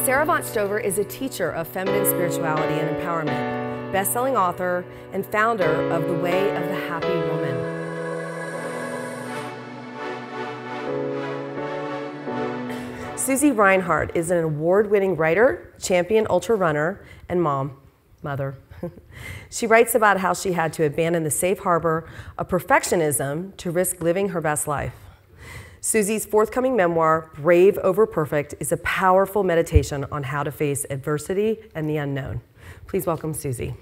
Sarah Von Stover is a teacher of feminine spirituality and empowerment, best-selling author, and founder of The Way of the Happy Woman. Susie Rinehart is an award-winning writer, champion ultrarunner, and mother. She writes about how she had to abandon the safe harbor of perfectionism to risk living her best life. Susie's forthcoming memoir, Brave Over Perfect, is a powerful meditation on how to face adversity and the unknown. Please welcome Susie.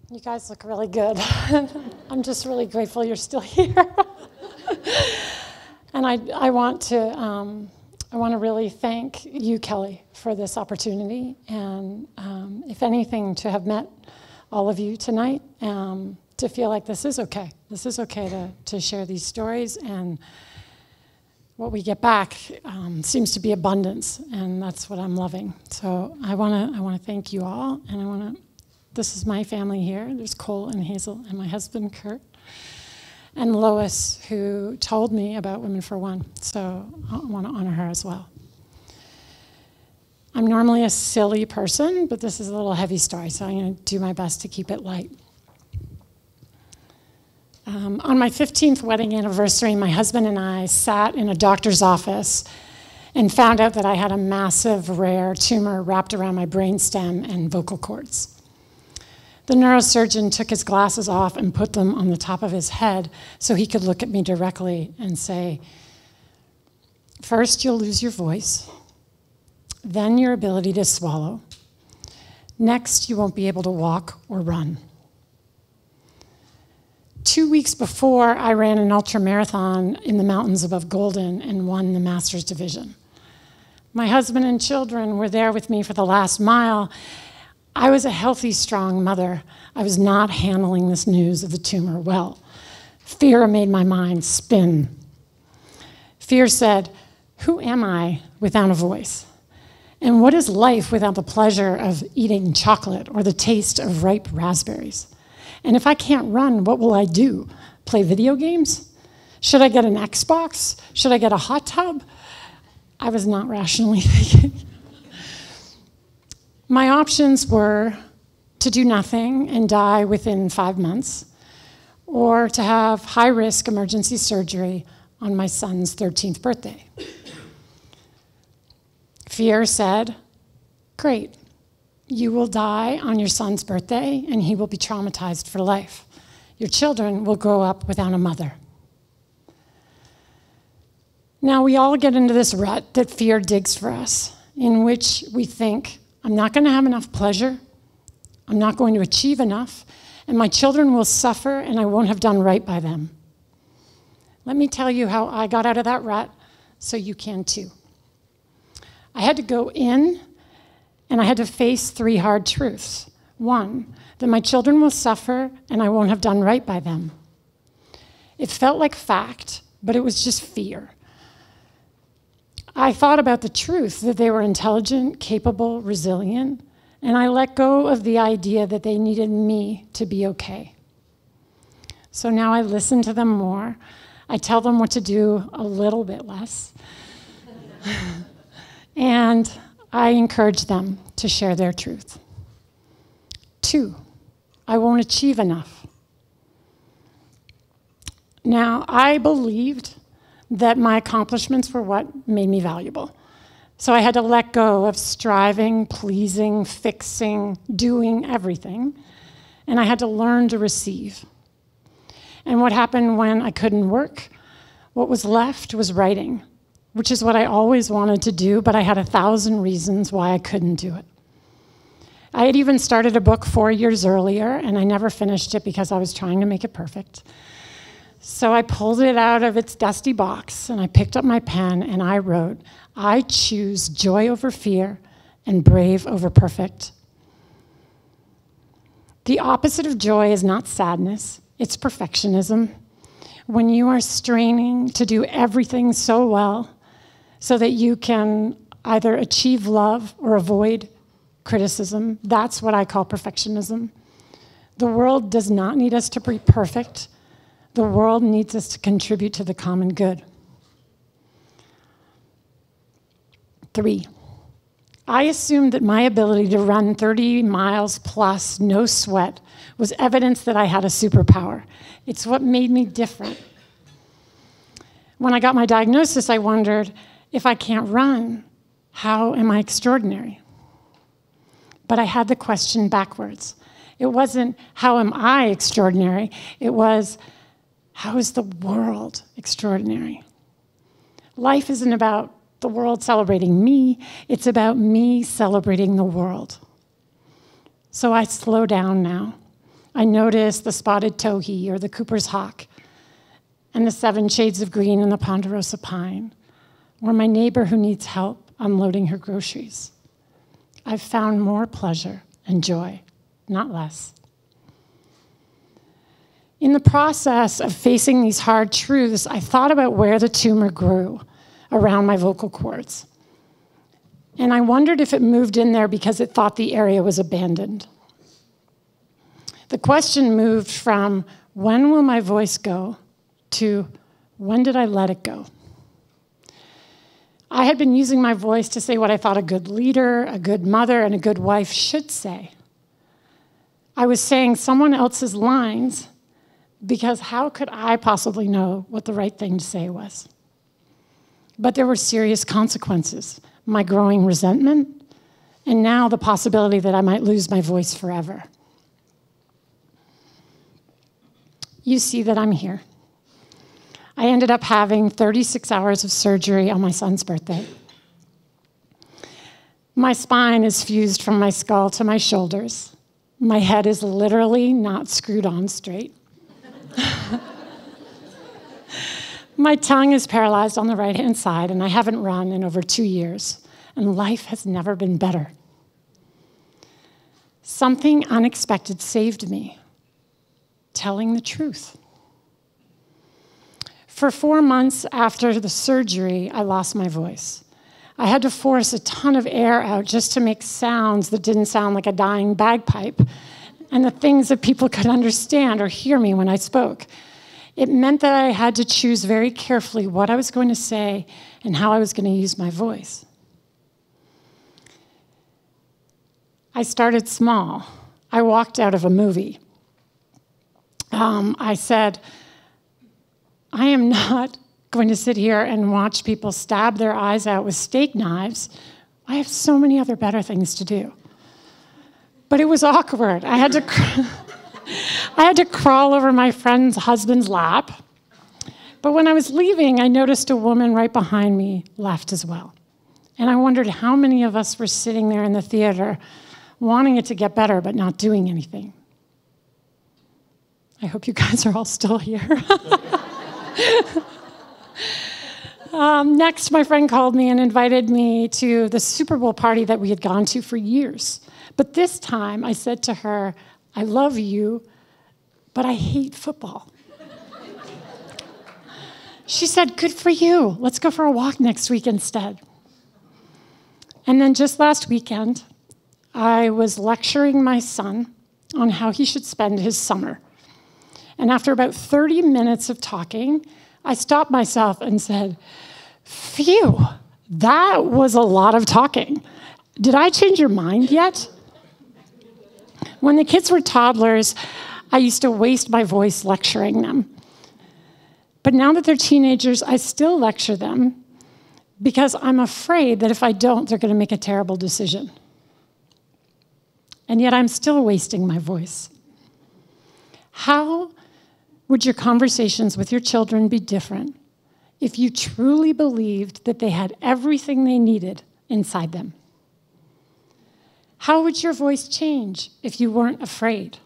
You guys look really good. I'm just really grateful you're still here. And I want to really thank you, Kelly, for this opportunity, and if anything, to have met all of you tonight, to feel like this is okay. This is okay to share these stories, and what we get back seems to be abundance, and that's what I'm loving. So I want to thank you all, and this is my family here. There's Cole and Hazel and my husband, Kurt, and Lois, who told me about Women for One. So I want to honor her as well. I'm normally a silly person, but this is a little heavy story, so I'm going to do my best to keep it light. On my 15th wedding anniversary, my husband and I sat in a doctor's office and found out that I had a massive, rare tumor wrapped around my brainstem and vocal cords. The neurosurgeon took his glasses off and put them on the top of his head so he could look at me directly and say, "First, you'll lose your voice, then your ability to swallow. Next, you won't be able to walk or run." 2 weeks before, I ran an ultramarathon in the mountains above Golden and won the Masters Division. My husband and children were there with me for the last mile. I was a healthy, strong mother. I was not handling this news of the tumor well. Fear made my mind spin. Fear said, "Who am I without a voice? And what is life without the pleasure of eating chocolate or the taste of ripe raspberries? And if I can't run, what will I do? Play video games? Should I get an Xbox? Should I get a hot tub?" I was not rationally thinking. My options were to do nothing and die within 5 months, or to have high-risk emergency surgery on my son's 13th birthday. Fear said, "Great, you will die on your son's birthday and he will be traumatized for life. Your children will grow up without a mother." Now, we all get into this rut that fear digs for us, in which we think, I'm not going to have enough pleasure, I'm not going to achieve enough, and my children will suffer and I won't have done right by them. Let me tell you how I got out of that rut so you can too. I had to go in and I had to face 3 hard truths. 1, that my children will suffer and I won't have done right by them. It felt like fact, but it was just fear. I thought about the truth that they were intelligent, capable, resilient, and I let go of the idea that they needed me to be okay. So now I listen to them more. I tell them what to do a little bit less. And I encourage them to share their truth. 2, I won't achieve enough. Now, I believed that my accomplishments were what made me valuable. So I had to let go of striving, pleasing, fixing, doing everything, and I had to learn to receive. And what happened when I couldn't work? What was left was writing, which is what I always wanted to do, but I had 1,000 reasons why I couldn't do it. I had even started a book 4 years earlier, and I never finished it because I was trying to make it perfect. So I pulled it out of its dusty box, and I picked up my pen, and I wrote, "I choose joy over fear and brave over perfect." The opposite of joy is not sadness, it's perfectionism. When you are straining to do everything so well so that you can either achieve love or avoid criticism, that's what I call perfectionism. The world does not need us to be perfect. The world needs us to contribute to the common good. 3, I assumed that my ability to run 30 miles plus, no sweat, was evidence that I had a superpower. It's what made me different. When I got my diagnosis, I wondered, if I can't run, how am I extraordinary? But I had the question backwards. It wasn't, how am I extraordinary? It was, how is the world extraordinary? Life isn't about the world celebrating me, it's about me celebrating the world. So I slow down now. I notice the spotted towhee or the Cooper's hawk and the 7 shades of green and the ponderosa pine, or my neighbor who needs help unloading her groceries. I've found more pleasure and joy, not less. In the process of facing these hard truths, I thought about where the tumor grew around my vocal cords. And I wondered if it moved in there because it thought the area was abandoned. The question moved from, when will my voice go, to when did I let it go? I had been using my voice to say what I thought a good leader, a good mother, and a good wife should say. I was saying someone else's lines because how could I possibly know what the right thing to say was? But there were serious consequences, my growing resentment, and now the possibility that I might lose my voice forever. You see that I'm here. I ended up having 36 hours of surgery on my son's birthday. My spine is fused from my skull to my shoulders. My head is literally not screwed on straight. My tongue is paralyzed on the right-hand side, and I haven't run in over 2 years, and life has never been better. Something unexpected saved me, telling the truth. For 4 months after the surgery, I lost my voice. I had to force a ton of air out just to make sounds that didn't sound like a dying bagpipe, and the things that people could understand or hear me when I spoke. It meant that I had to choose very carefully what I was going to say and how I was going to use my voice. I started small. I walked out of a movie. I said, I am not going to sit here and watch people stab their eyes out with steak knives. I have so many other better things to do. But it was awkward. I had to crawl over my friend's husband's lap. But when I was leaving, I noticed a woman right behind me left as well. And I wondered how many of us were sitting there in the theater wanting it to get better but not doing anything. I hope you guys are all still here. Next, my friend called me and invited me to the Super Bowl party that we had gone to for years. But this time, I said to her, I love you, but I hate football. She said, good for you. Let's go for a walk next week instead. And then just last weekend, I was lecturing my son on how he should spend his summer. And after about 30 minutes of talking, I stopped myself and said, phew, that was a lot of talking. Did I change your mind yet? When the kids were toddlers, I used to waste my voice lecturing them. But now that they're teenagers, I still lecture them because I'm afraid that if I don't, they're going to make a terrible decision. And yet I'm still wasting my voice. How would your conversations with your children be different if you truly believed that they had everything they needed inside them? How would your voice change if you weren't afraid?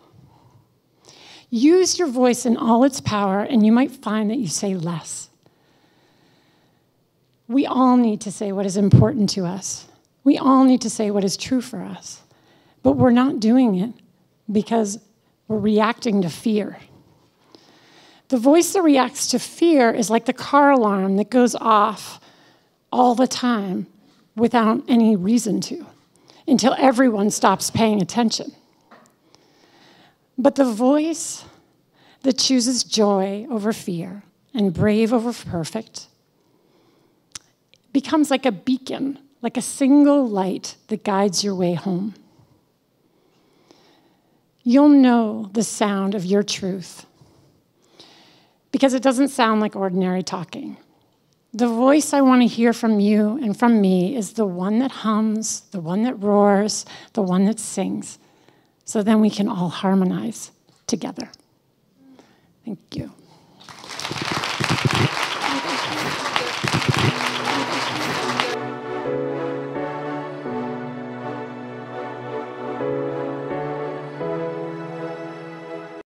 Use your voice in all its power, and you might find that you say less. We all need to say what is important to us. We all need to say what is true for us. But we're not doing it because we're reacting to fear. The voice that reacts to fear is like the car alarm that goes off all the time without any reason to, until everyone stops paying attention. But the voice that chooses joy over fear and brave over perfect becomes like a beacon, like a single light that guides your way home. You'll know the sound of your truth because it doesn't sound like ordinary talking. The voice I want to hear from you and from me is the one that hums, the one that roars, the one that sings. So then we can all harmonize together. Thank you.